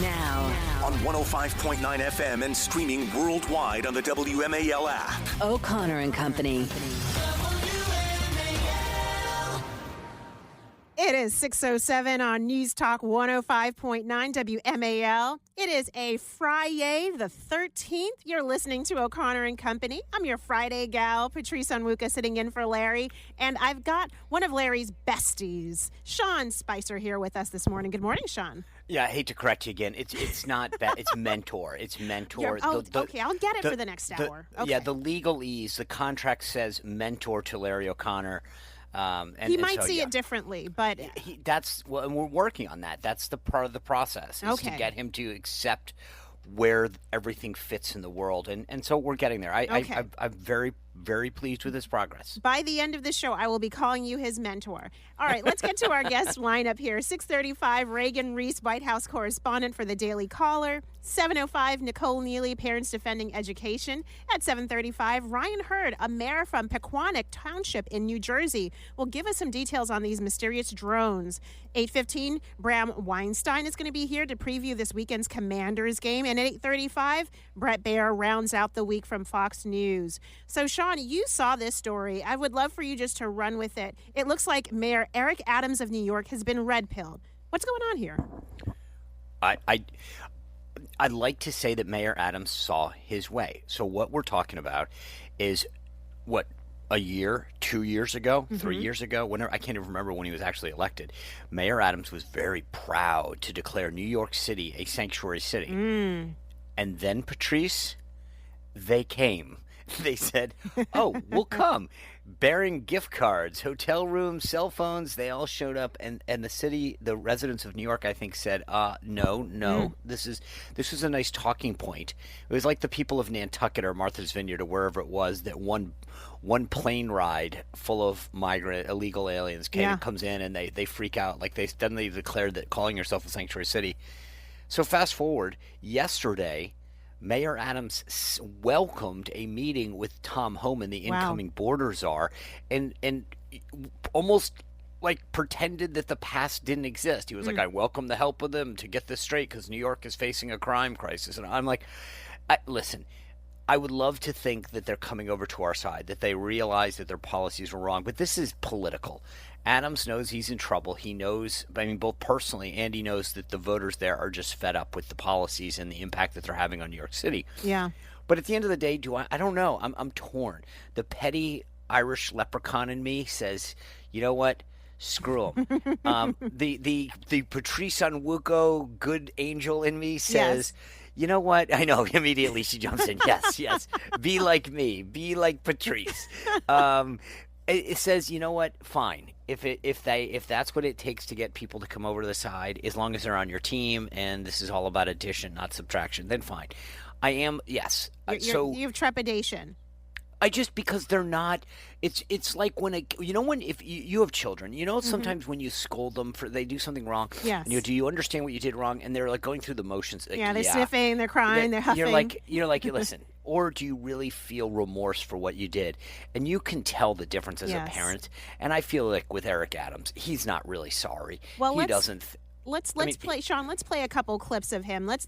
Now on 105.9 FM and streaming worldwide on the WMAL app. O'Connor and Company. It is 6:07 on News Talk 105.9 WMAL. It is a Friday, the 13th. You're listening to O'Connor and Company. I'm your Friday gal, Patrice Onwuka, sitting in for Larry. And I've got one of Larry's besties, Sean Spicer, here with us this morning. Good morning, Sean. Yeah, I hate to correct you again. It's not bad. It's mentor. It's mentor. Okay, I'll get it for the next hour. Okay. Yeah, the legalese, the contract says mentor to Larry O'Connor. He might see it differently, but and we're working on that. That's the part of the process is to get him to accept where everything fits in the world, and so we're getting there. I'm very, very pleased with his progress. By the end of the show, I will be calling you his mentor. All right, let's get to our guest lineup here. 6:35, Reagan Reese, White House correspondent for the Daily Caller. 7:05, Nicole Neely, Parents Defending Education. At 7:35, Ryan Hurd, a mayor from Pequannock Township in New Jersey, will give us some details on these mysterious drones. 8:15, Bram Weinstein is going to be here to preview this weekend's Commanders game. And at 8:35, Brett Baer rounds out the week from Fox News. So, Sean, you saw this story. I would love for you just to run with it. It looks like Mayor Eric Adams of New York has been red-pilled. What's going on here? I'd like to say that Mayor Adams saw his way. So what we're talking about is a year, 2 years ago, 3 years ago, whenever, I can't even remember when he was actually elected. Mayor Adams was very proud to declare New York City a sanctuary city. And then, Patrice, they came. They said, oh, we'll come. Bearing gift cards, hotel rooms, cell phones, they all showed up. And the city, the residents of New York, I think, said, no. This is a nice talking point. It was like the people of Nantucket or Martha's Vineyard or wherever it was that one plane ride full of migrant illegal aliens comes in and they freak out. Like they suddenly declared that calling yourself a sanctuary city. So fast forward, yesterday, Mayor Adams welcomed a meeting with Tom Homan, the incoming border czar, and almost like pretended that the past didn't exist. He was like, I welcome the help of them to get this straight because New York is facing a crime crisis. And I'm like, listen, I would love to think that they're coming over to our side, that they realize that their policies were wrong. But this is political. Adams knows he's in trouble. He knows, both personally and he knows that the voters there are just fed up with the policies and the impact that they're having on New York City. Yeah. But at the end of the day, I don't know. I'm torn. The petty Irish leprechaun in me says, you know what? Screw him. The Patrice Onwuka good angel in me says, you know what? I know. Immediately she jumps in. Yes. Be like me. Be like Patrice. It says, you know what? Fine. If that's what it takes to get people to come over to the side, as long as they're on your team and this is all about addition, not subtraction, then fine. I am, yes. You have trepidation. Because they're not. It's like if you have children, sometimes when you scold them for they do something wrong. Yes. And do you understand what you did wrong? And they're like going through the motions. Like, they're sniffing, they're crying, they're huffing. You're like, listen. Or do you really feel remorse for what you did? And you can tell the difference as a parent. And I feel like with Eric Adams, he's not really sorry. Well, he doesn't. Let's play, Sean. Let's play a couple clips of him. Let's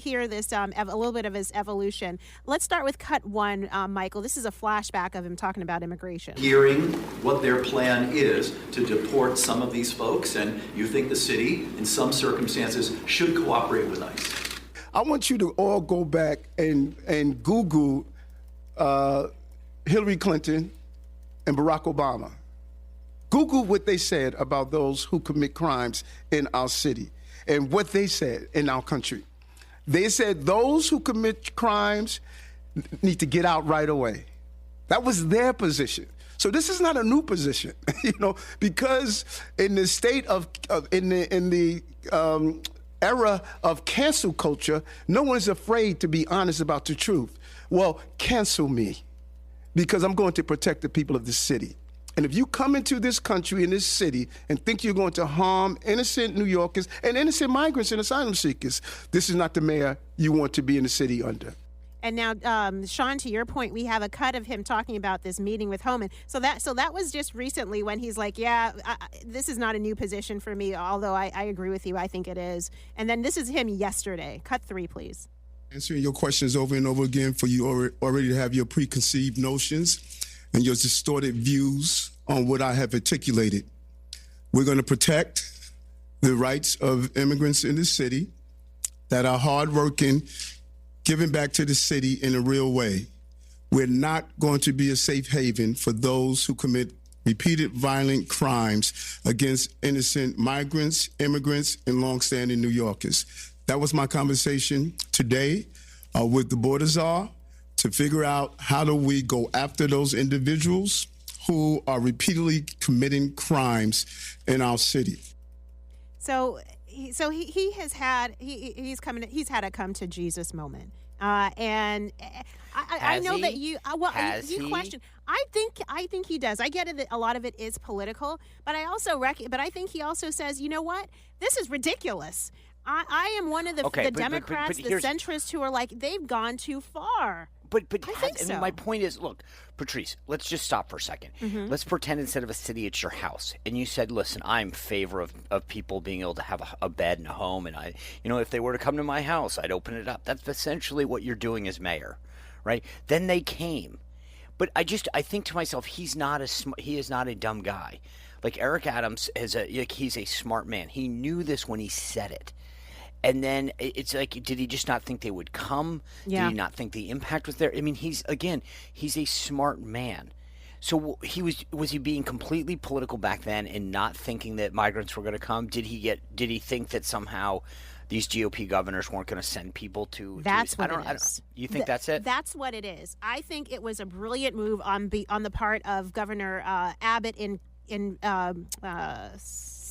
hear this a little bit of his evolution. Let's start with cut one, Michael. This is a flashback of him talking about immigration. Hearing what their plan is to deport some of these folks, and you think the city, in some circumstances, should cooperate with ICE. I want you to all go back and Google Hillary Clinton and Barack Obama. Google what they said about those who commit crimes in our city and what they said in our country. They said those who commit crimes need to get out right away. That was their position. So this is not a new position, because in the state in the era of cancel culture, no one is afraid to be honest about the truth. Well, cancel me, because I'm going to protect the people of this city. And if you come into this country, in this city, and think you're going to harm innocent New Yorkers and innocent migrants and asylum seekers, this is not the mayor you want to be in the city under. And now, Sean, to your point, we have a cut of him talking about this meeting with Homan. So that was just recently when he's like, this is not a new position for me, although I agree with you. I think it is. And then this is him yesterday. Cut 3, please. Answering your questions over and over again for you already to have your preconceived notions and your distorted views on what I have articulated. We're going to protect the rights of immigrants in the city that are hardworking, giving back to the city in a real way. We're not going to be a safe haven for those who commit repeated violent crimes against innocent migrants, immigrants, and longstanding New Yorkers. That was my conversation today with the border czar to figure out how do we go after those individuals who are repeatedly committing crimes in our city. So he's had a come to Jesus moment, and I know that you question. I think he does. I get it that a lot of it is political, but I also but I think he also says, you know what, this is ridiculous. I am one of the Democrats, the centrists who are like, they've gone too far. But I mean, my point is, look, Patrice, let's just stop for a second. Mm-hmm. Let's pretend instead of a city, it's your house. And you said, listen, I'm in favor of people being able to have a bed and a home. And if they were to come to my house, I'd open it up. That's essentially what you're doing as mayor, right? Then they came. But I think to myself, he is not a dumb guy. Like Eric Adams he's a smart man. He knew this when he said it. And then it's like, did he just not think they would come? Yeah. Did he not think the impact was there? I mean, he's a smart man. So was he being completely political back then and not thinking that migrants were going to come? Did he think that somehow these GOP governors weren't going to send people to? That's what it is. You think that's it? That's what it is. I think it was a brilliant move on the part of Governor Abbott in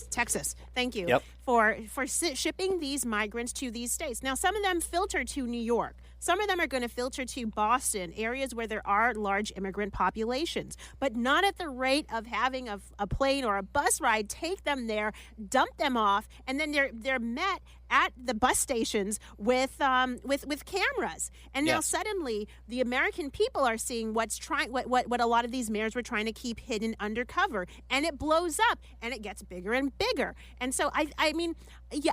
Texas. Thank you. Yep. For shipping these migrants to these states. Now, some of them filter to New York. Some of them are going to filter to Boston, areas where there are large immigrant populations, but not at the rate of having a plane or a bus ride take them there, dump them off, and then they're met at the bus stations with cameras. And now suddenly the American people are seeing what a lot of these mayors were trying to keep hidden undercover, and it blows up and it gets bigger and bigger. And so I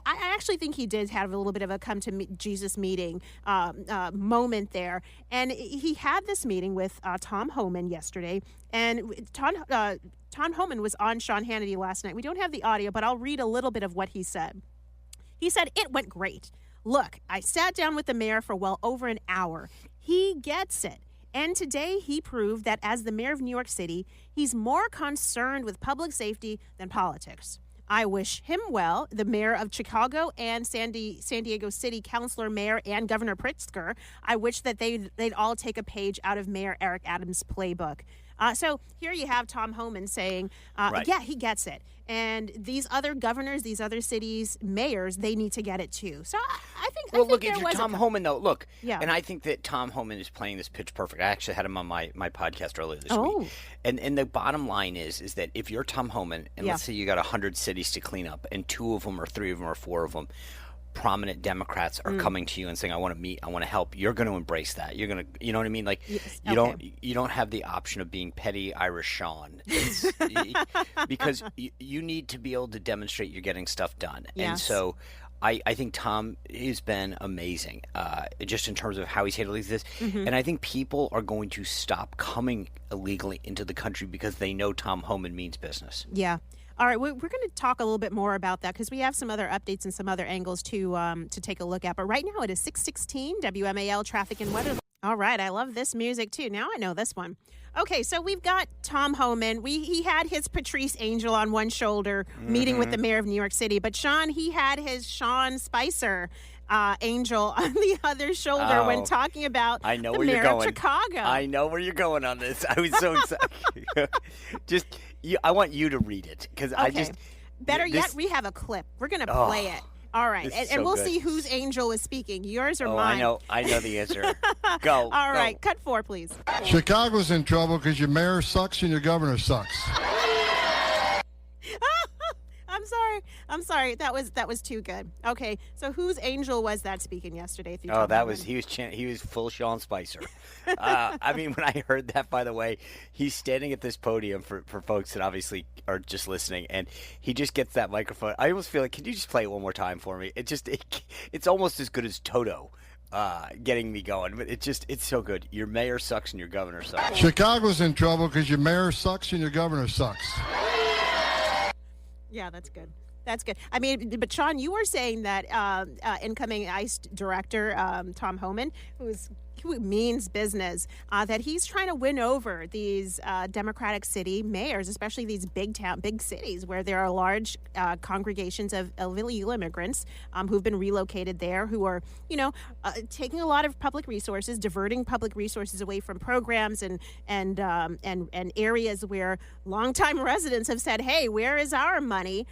actually think he did have a little bit of a come to Jesus meeting moment there. And he had this meeting with Tom Homan yesterday, and Tom Homan was on Sean Hannity last night. We don't have the audio, but I'll read a little bit of what he said. He said, "It went great. Look, I sat down with the mayor for well over an hour. He gets it. And today he proved that as the mayor of New York City, he's more concerned with public safety than politics. I wish him well, the mayor of Chicago and San Diego City Councilor, Mayor, and Governor Pritzker. I wish that they'd all take a page out of Mayor Eric Adams' playbook." So here you have Tom Homan saying, yeah, he gets it. And these other governors, these other cities, mayors, they need to get it too. So I think look, if you're Tom Homan, though, look, yeah. And I think that Tom Homan is playing this pitch perfect. I actually had him on my podcast earlier this week. And the bottom line is that if you're Tom Homan, and let's say you got 100 cities to clean up, and 2 of them or 3 of them or 4 of them, prominent Democrats are coming to you and saying, I want to meet, I want to help, you're going to embrace that. You're going to, you know what I mean? Like, yes. You don't have the option of being petty Irish Sean. Because you need to be able to demonstrate you're getting stuff done. Yes. And so I think Tom has been amazing just in terms of how he's handling this. Mm-hmm. And I think people are going to stop coming illegally into the country because they know Tom Homan means business. Yeah. All right, we're going to talk a little bit more about that because we have some other updates and some other angles to take a look at. But right now it is 6:16 WMAL traffic and weather. All right, I love this music too. Now I know this one. Okay, so we've got Tom Homan. He had his Patrice angel on one shoulder, meeting with the mayor of New York City. But Sean, he had his Sean Spicer angel on the other shoulder when talking about the mayor of Chicago. I know where you're going on this. I was so excited. I want you to read it because Better yet, we have a clip. We're going to play it. All right, and we'll see whose angel is speaking, yours or mine. I know the answer. Go. All right, cut 4, please. Chicago's in trouble because your mayor sucks and your governor sucks. I'm sorry. I'm sorry. That was too good. Okay, so whose angel was that speaking yesterday? Through Oh, Tom that Homan? was he was full Sean Spicer. I mean, when I heard that, by the way, he's standing at this podium for folks that obviously are just listening, and he just gets that microphone. I almost feel like, can you just play it one more time for me? It's almost as good as Toto. Getting me going, but it's so good. Your mayor sucks and your governor sucks. Chicago's in trouble because your mayor sucks and your governor sucks. Yeah, that's good. That's good. I mean, but Sean, you were saying that incoming ICE director Tom Homan, who means business, that he's trying to win over these Democratic city mayors, especially these big cities where there are large congregations of illegal immigrants who've been relocated there, who are, taking a lot of public resources, diverting public resources away from programs and areas where longtime residents have said, "Hey, where is our money?"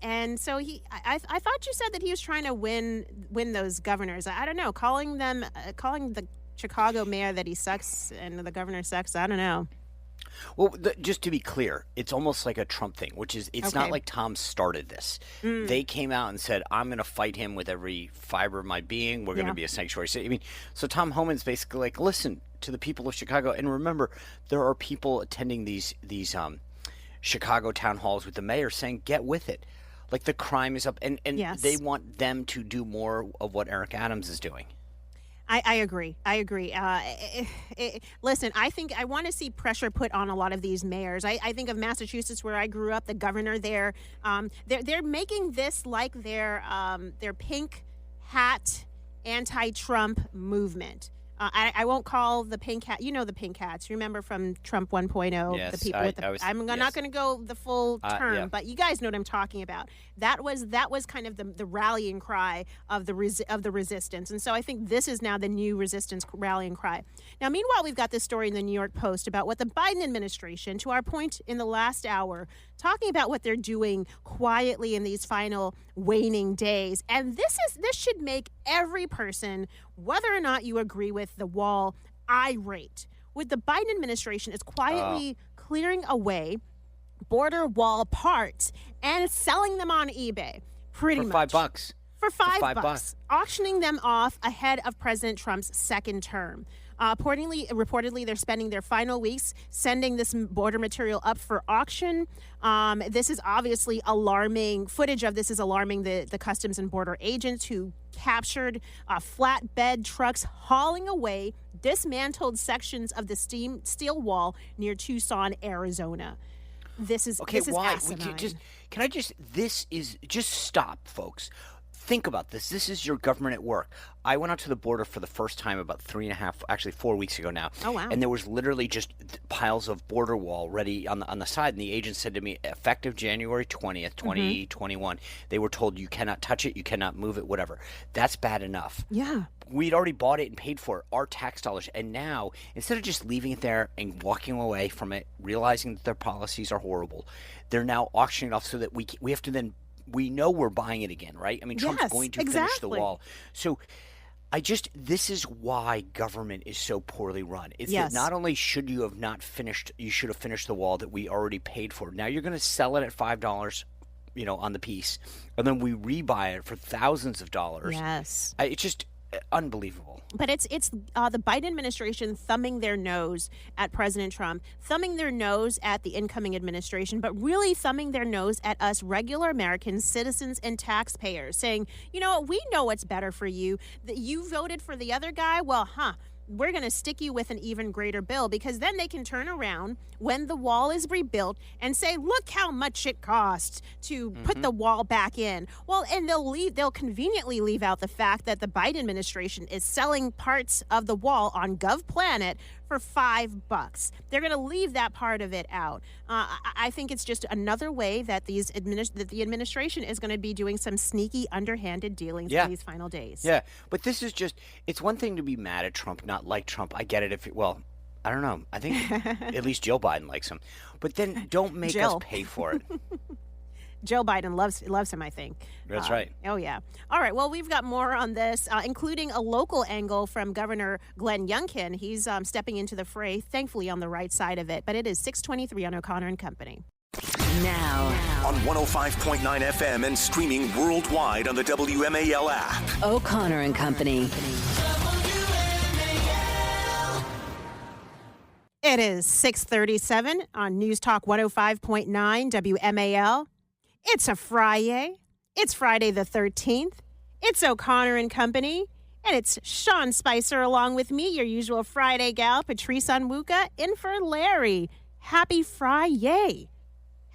And so I thought you said that he was trying to win those governors. I don't know, calling the Chicago mayor that he sucks and the governor sucks. I don't know. Well, just to be clear, it's almost like a Trump thing, which is it's not like Tom started this. They came out and said, "I'm going to fight him with every fiber of my being. We're going to be a sanctuary city." I mean, so Tom Homan's basically like, listen to the people of Chicago, and remember, there are people attending these Chicago town halls with the mayor saying, "Get with it." Like, the crime is up, and they want them to do more of what Eric Adams is doing. I agree. Listen, I want to see pressure put on a lot of these mayors. I think of Massachusetts, where I grew up. The governor there, they're making this like their pink hat anti-Trump movement. I won't call the pink hat. You know the pink hats. Remember from Trump 1.0? Yes, the people I'm not going to go the full term, but you guys know what I'm talking about. That was kind of the rallying cry of the resistance, and so I think this is now the new resistance rallying cry. Now, meanwhile, we've got this story in the New York Post about what the Biden administration, to our point in the last hour, talking about what they're doing quietly in these final waning days, and this should make every person, whether or not you agree with the wall, irate. With the Biden administration is quietly clearing away border wall parts and selling them on eBay, pretty much. $5. For $5, auctioning them off ahead of President Trump's second term. Reportedly, they're spending their final weeks sending this border material up for auction. This is obviously alarming. Footage of this is alarming the Customs and Border agents who captured flatbed trucks hauling away dismantled sections of the steel wall near Tucson, Arizona. This is asinine. This is just stop, folks. Think about this. This is your government at work. I went out to the border for the first time about 4 weeks ago now. Oh, wow. And there was literally just piles of border wall ready on the side. And the agent said to me, effective January 20th, 2021, they were told you cannot touch it, you cannot move it, whatever. That's bad enough. Yeah. We'd already bought it and paid for it, our tax dollars. And now, instead of just leaving it there and walking away from it, realizing that their policies are horrible, they're now auctioning it off so that we have to then – we know we're buying it again, right? I mean, Trump's going to finish the wall. So this is why government is so poorly run. It's that not only should you have not finished, you should have finished the wall that we already paid for. Now you're going to sell it at $5, on the piece, and then we rebuy it for thousands of dollars. Yes. It's just unbelievable. But it's the Biden administration thumbing their nose at President Trump, thumbing their nose at the incoming administration, but really thumbing their nose at us regular Americans, citizens, and taxpayers, saying, you know what, we know what's better for you. That you voted for the other guy? Well, we're going to stick you with an even greater bill, because then they can turn around when the wall is rebuilt and say, look how much it costs to put the wall back in. Well, and they'll conveniently leave out the fact that the Biden administration is selling parts of the wall on GovPlanet for $5. They're going to leave that part of it out. I think it's just another way that that the administration is going to be doing some sneaky, underhanded dealings in these final days. Yeah, but this is it's one thing to be mad at Trump, not like Trump. I get it I don't know. I think at least Joe Biden likes him. But then don't make us pay for it. Joe Biden loves him, I think. That's right. Oh, yeah. All right. Well, we've got more on this, including a local angle from Governor Glenn Youngkin. He's stepping into the fray, thankfully on the right side of it. But it is 6:23 on O'Connor and Company. Now. On 105.9 FM and streaming worldwide on the WMAL app. O'Connor and Company. It is 6:37 on News Talk 105.9 WMAL. It's a Friday. It's Friday the 13th. It's O'Connor and Company. And it's Sean Spicer along with me, your usual Friday gal, Patrice Onwuka, in for Larry. Happy Friday.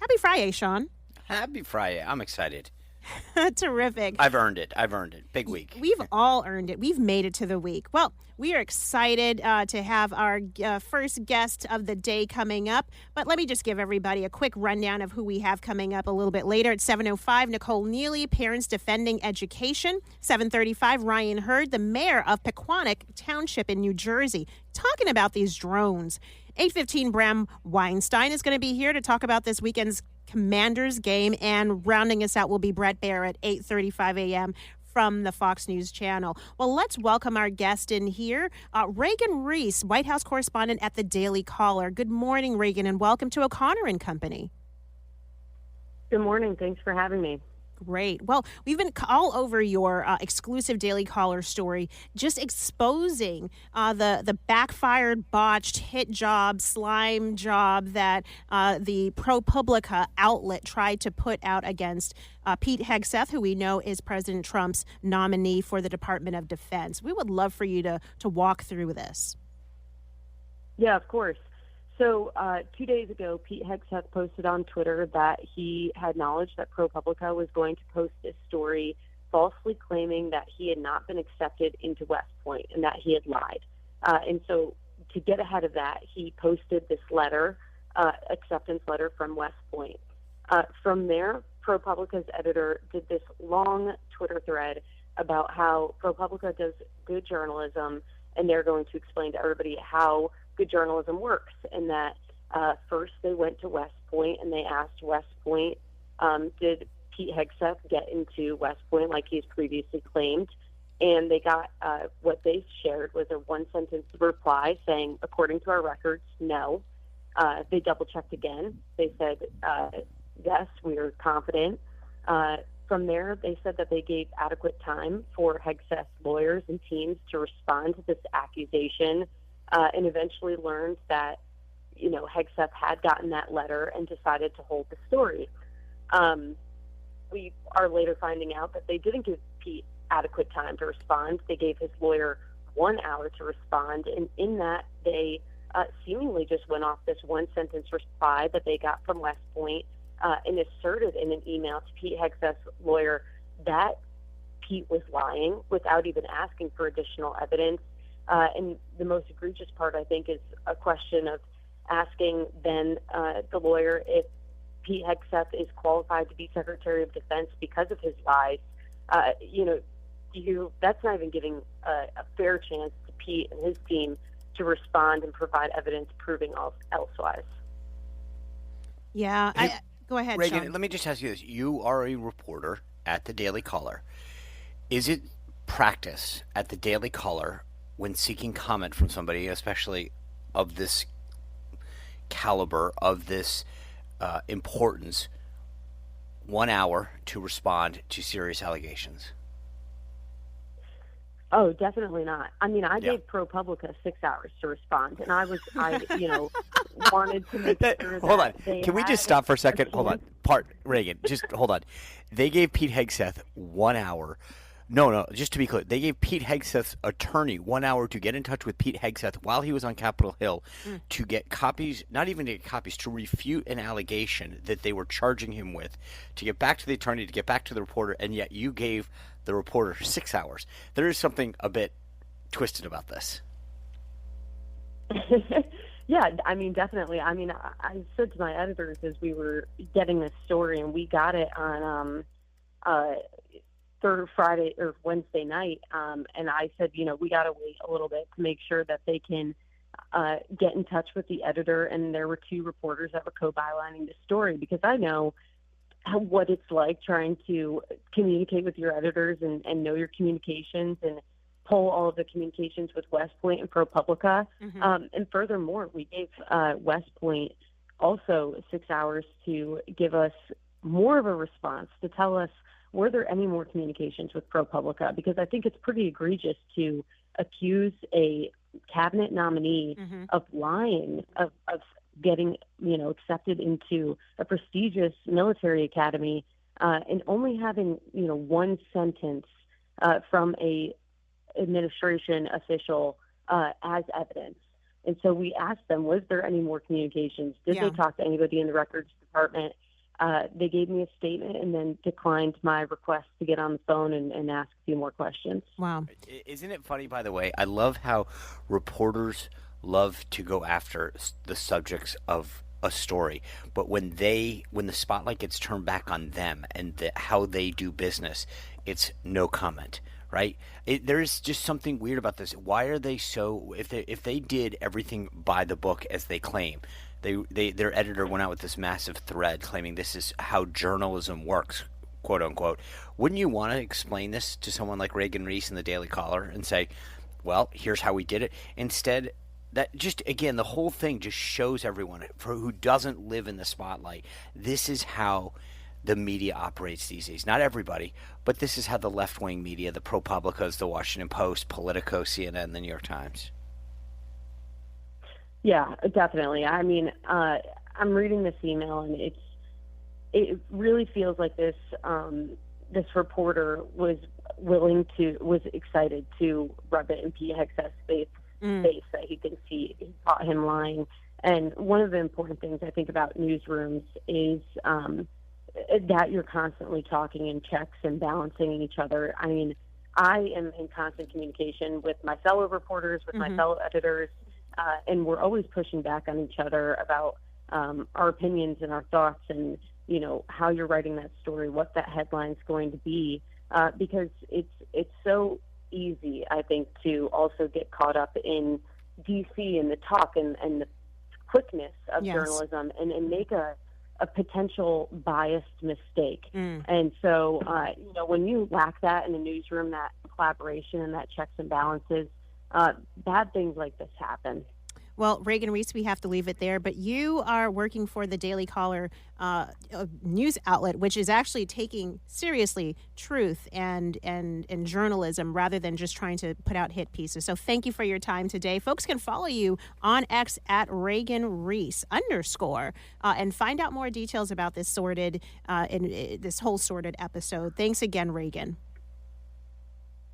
Happy Friday, Sean. Happy Friday. I'm excited. Terrific. I've earned it. Big week. We've all earned it. We've made it to the week. Well, we are excited to have our first guest of the day coming up. But let me just give everybody a quick rundown of who we have coming up a little bit later. At 7:05, Nicole Neely, Parents Defending Education. 7:35, Ryan Hurd, the mayor of Pequannock Township in New Jersey, talking about these drones. 8:15, Bram Weinstein is going to be here to talk about this weekend's Commanders game, and rounding us out will be Brett Baer at 8:35 a.m. from the Fox News Channel. Well, let's welcome our guest in here, Reagan Reese, White House correspondent at the Daily Caller. Good morning, Reagan, and welcome to O'Connor and Company. Good morning. Thanks for having me. Great. Well, we've been all over your exclusive Daily Caller story, just exposing the backfired, botched hit job, slime job that the ProPublica outlet tried to put out against Pete Hegseth, who we know is President Trump's nominee for the Department of Defense. We would love for you to walk through this. Yeah, of course. So 2 days ago, Pete Hegseth posted on Twitter that he had knowledge that ProPublica was going to post this story falsely claiming that he had not been accepted into West Point and that he had lied. And so to get ahead of that, he posted this letter, acceptance letter from West Point. From there, ProPublica's editor did this long Twitter thread about how ProPublica does good journalism, and they're going to explain to everybody how good journalism works, and that first they went to West Point and they asked West Point, did Pete Hegseth get into West Point like he's previously claimed? And they got what they shared was a one-sentence reply saying, according to our records, no. They double-checked again. They said, yes, we are confident. From there, they said that they gave adequate time for Hegseth's lawyers and teams to respond to this accusation, and eventually learned that, Hegseth had gotten that letter and decided to hold the story. We are later finding out that they didn't give Pete adequate time to respond. They gave his lawyer 1 hour to respond, and in that, they seemingly just went off this one-sentence reply that they got from West Point and asserted in an email to Pete Hegseth's lawyer that Pete was lying without even asking for additional evidence. And the most egregious part, I think, is a question of asking then the lawyer if Pete Hegseth is qualified to be Secretary of Defense because of his lies. That's not even giving a fair chance to Pete and his team to respond and provide evidence proving elsewise. Yeah, go ahead, Reagan, Sean. let me just ask you this. You are a reporter at the Daily Caller. Is it practice at the Daily Caller when seeking comment from somebody, especially of this caliber, of this importance, 1 hour to respond to serious allegations? Oh, definitely not. I mean, I gave ProPublica 6 hours to respond, and I wanted to make sure Hold on. that Can we just stop for a second? Hold on. Reagan, just hold on. They gave Pete Hegseth 1 hour. No, just to be clear, they gave Pete Hegseth's attorney 1 hour to get in touch with Pete Hegseth while he was on Capitol Hill to get copies, not even to get copies, to refute an allegation that they were charging him with, to get back to the attorney, to get back to the reporter, and yet you gave the reporter 6 hours. There is something a bit twisted about this. Yeah, I mean, definitely. I mean, I said to my editors as we were getting this story, and we got it on Friday or Wednesday night, and I said, we got to wait a little bit to make sure that they can get in touch with the editor. And there were two reporters that were co-bylining the story, because I know what it's like trying to communicate with your editors and know your communications and pull all of the communications with West Point and ProPublica. And furthermore, we gave West Point also 6 hours to give us more of a response, to tell us, were there any more communications with ProPublica? Because I think it's pretty egregious to accuse a cabinet nominee of lying, of getting, accepted into a prestigious military academy, and only having, one sentence from a administration official as evidence. And so we asked them, was there any more communications? Did they talk to anybody in the records department? They gave me a statement and then declined my request to get on the phone and ask a few more questions. Wow. Isn't it funny, by the way? I love how reporters love to go after the subjects of a story, but when the spotlight gets turned back on them and how they do business, it's no comment. Right? There is just something weird about this. Why are they so? If they did everything by the book as they claim, their editor went out with this massive thread claiming this is how journalism works, quote unquote. Wouldn't you want to explain this to someone like Reagan Reese in the Daily Caller and say, "Well, here's how we did it"? Instead, that just again the whole thing just shows everyone who doesn't live in the spotlight. This is how the media operates these days. Not everybody, but this is how the left-wing media, the ProPublicas, the Washington Post, Politico, CNN, the New York Times. Yeah, definitely. I mean, I'm reading this email, and it really feels like this reporter was excited to rub it in Pete Hegseth's face that he thinks he caught him lying. And one of the important things I think about newsrooms is that you're constantly talking in checks and balancing each other. I mean, I am in constant communication with my fellow reporters, with my fellow editors, and we're always pushing back on each other about our opinions and our thoughts and, how you're writing that story, what that headline's going to be, because it's so easy, I think, to also get caught up in D.C. and the talk and the quickness of journalism and make a potential biased mistake. And so, when you lack that in a newsroom, that collaboration and that checks and balances, bad things like this happen. Well, Reagan Reese, we have to leave it there, but you are working for the Daily Caller news outlet, which is actually taking seriously truth and journalism rather than just trying to put out hit pieces. So thank you for your time today. Folks can follow you on X at Reagan Reese _ and find out more details about this this whole sorted episode. Thanks again, Reagan.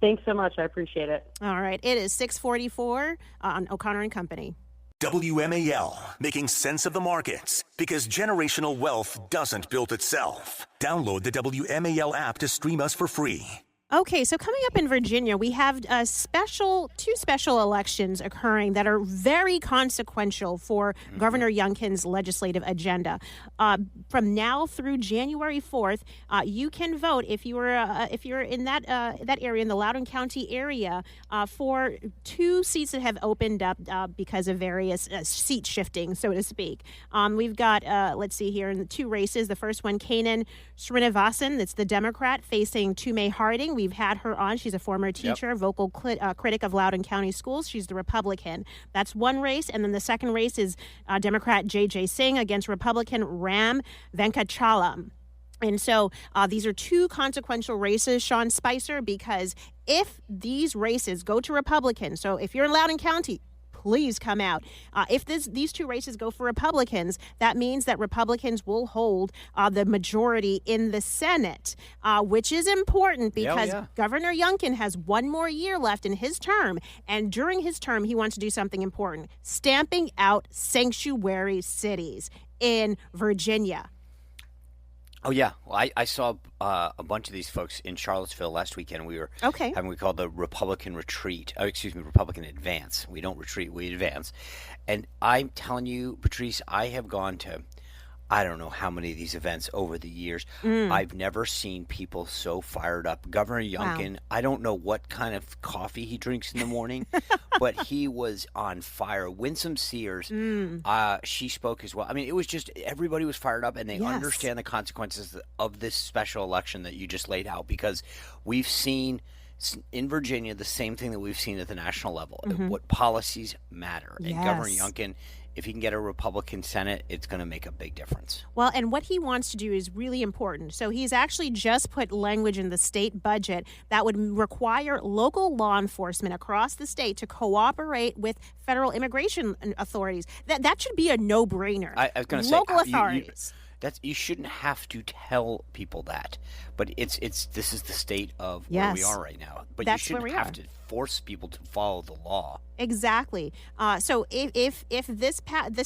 Thanks so much. I appreciate it. All right. It is 6:44 on O'Connor and Company. WMAL, making sense of the markets, because generational wealth doesn't build itself. Download the WMAL app to stream us for free. Okay, so coming up in Virginia, we have two special elections occurring that are very consequential for Governor Youngkin's legislative agenda. From now through January 4th, you can vote if you're in that area, in the Loudoun County area, for two seats that have opened up because of various seat shifting, so to speak. We've got, let's see here, in the two races. The first one, Kanan Srinivasan, that's the Democrat, facing Tumay Harding. We've had her on. She's a former teacher, vocal critic of Loudoun County Schools. She's the Republican. That's one race. And then the second race is Democrat J.J. Singh against Republican Ram Venkachalam. And so these are two consequential races, Sean Spicer, because if these races go to Republicans, so if you're in Loudoun County, please come out. If these two races go for Republicans, that means that Republicans will hold the majority in the Senate, which is important because Governor Youngkin has one more year left in his term. And during his term, he wants to do something important, stamping out sanctuary cities in Virginia. Oh, yeah. Well, I saw a bunch of these folks in Charlottesville last weekend. We were having what we call the Republican retreat. Republican advance. We don't retreat, we advance. And I'm telling you, Patrice, I have gone to I don't know how many of these events over the years. I've never seen people so fired up. Governor Youngkin, I don't know what kind of coffee he drinks in the morning, but he was on fire. Winsome Sears, she spoke as well. I mean, it was just everybody was fired up, and they understand the consequences of this special election that you just laid out, because we've seen in Virginia the same thing that we've seen at the national level, what policies matter. And Governor Youngkin if he can get a Republican Senate, it's going to make a big difference. Well, and what he wants to do is really important. So he's actually just put language in the state budget that would require local law enforcement across the state to cooperate with federal immigration authorities. That should be a no-brainer. I was going to say, local authorities. You shouldn't have to tell people that, but this is the state of where we are right now. But That's you where shouldn't we have are. to force people to follow the law. Exactly. So if this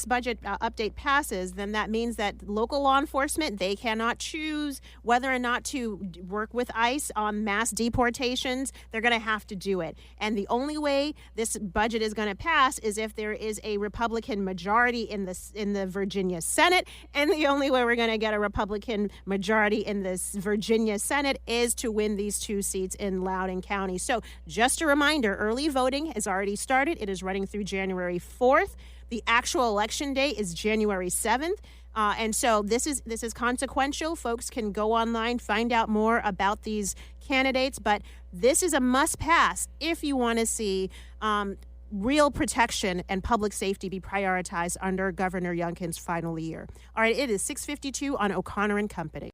budget update passes, then that means that local law enforcement, they cannot choose whether or not to work with ICE on mass deportations. They're going to have to do it. And the only way this budget is going to pass is if there is a Republican majority in the Virginia Senate. And the only way we're going to get a Republican majority in this Virginia Senate is to win these 2 seats in Loudoun County. So just a reminder, early voting has already started. It is running through January 4th. The actual election day is January 7th. And so this is consequential. Folks can go online, find out more about these candidates. But this is a must pass if you want to see real protection and public safety be prioritized under Governor Youngkin's final year. All right, it is 6:52 on O'Connor and Company.